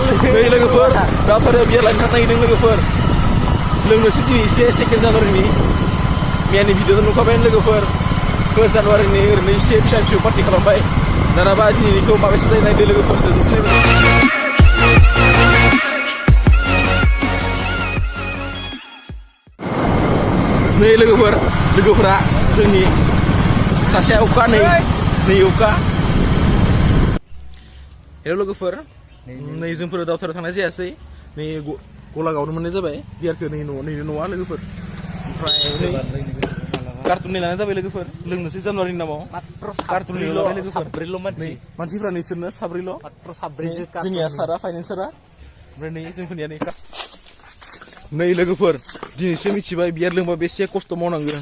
नै लोगोफोर दाफोरो बियार लायनो थांनो नागिरदों लोगोफोर लोंनोसो दिनै एसे 2 जानुवारिनि मैयानि भिडिअ'आव नुखाबाय लोगोफोर 1 जानुवारिनि ओरैनो एसे फिसा फिसौ पार्टि खालामबाय दानाबा दिनैनिखौ माबायसा जायो नायदो लोगोफोर नै लोगोफोरा जोंनि सासेया अखा नै अखा हेल' लोगोफोर नै जोंफोर दावथाराव थांनाय जायासै नै गलागावनो मोननाय जाबाय बियारखौ नैनो न'आ लोगोफोर ओमफ्राय नै कार्टुननि लानाय जाबाय लोगोफोर लोंनोसै जानुवारिनि नामाव कार्टुननि लाबाय लोगोफोर मानसिफ्रा नोंसोरनो साब्रैल' जोंनिया सारा फाइनेन्सारा ओमफ्राय नै जोंफोरनिया नै लोगोफोर दिनैसो मिथिबाय बियार लोंबा बेसे खस्थ' मावनांगौ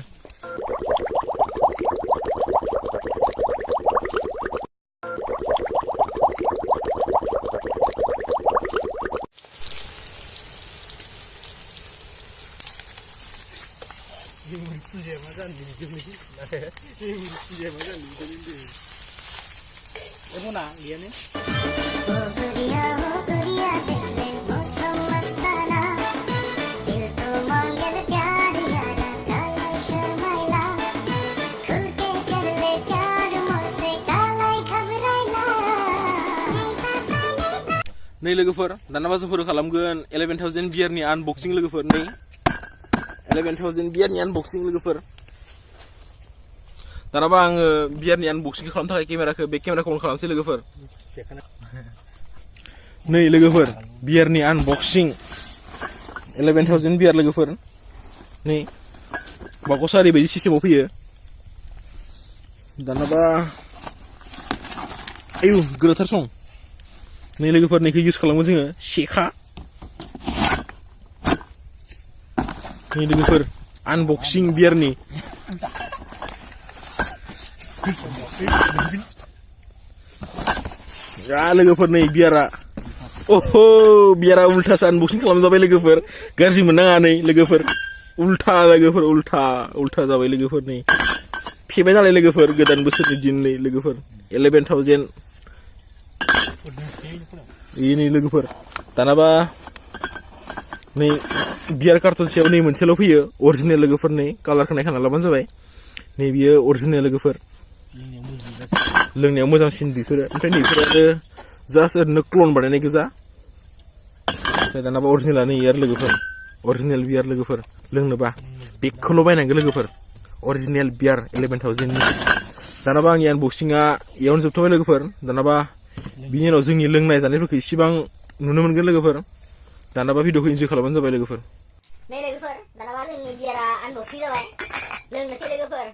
नै लोगोफोर दानाबा जोंफोर खालामगोन 11,000 बियारनि आनबक्सिं लोगोफोर नै 11,000 बियारनि आनबक्सिं लोगोफोर दानाबा आङो बियारनि आनबक्सिं खालामनो थाखाय बे केमेराखौ अन खालामसै लोगोफोर नै लोगोफोर बियारनि आनबक्सिं 11,000 बियार लोगोफोर नै बाकसा ओरैबायदि सिस्टेमाव फैयो दानाबा आयु गोरोंथार सं नै लोगोफोर नैखौ इउज खालामो जोङो सेखा नै लोगोफोर आनबक्सिं बियारनि लोगोफोर नै बियारा ओहो बियारा उल्थासो आनबक्सिं खालामजाबाय लोगोफोर गाज्रि मोननाङा नै लोगोफोर उल्था जाबाय लोगोफोर नै फेबाय नालाय लोगोफोर गोदान बोसोरनि दिन नै लोगोफोर 11,000 नै लोगोफोर दानाबा नै बियार कार्टन सायाव नै मोनसेल' फैयो अरिजिनेल लोगोफोर नै कालारखौ नायखाना लाबानो जाबाय नै बियो अरिजिनेल लोगोफोर लोंनायाव मोजांसिन बेफोरो ओमफ्राय नैफोर आरो जास्ट ओरैनो क्लन बानायनाय गोजा ओमफ्राय दानाबा अरिजिनेला नै आरो लोगोफोर अरिजिनेल बियार लोगोफोर लोंनोबा बेखौल' बायनांगौ लोगोफोर अरिजिनेल बियार 11,000 नि दानाबा आंनि आनबक्सिंआ इयावनो जोबथ'बाय लोगोफोर दानाबा बिनि उनाव जोंनि लोंनाय जानायफोरखौ इसेबां नुनो मोनगोन लोगोफोर दानाबा भिडिअखौ इन्जय खालामबानो जाबाय लोगोफोर नै लोगोफोर दानाबा जोंनि बियारा आनबक्सिं जाबाय लोंनोसै लोगोफोर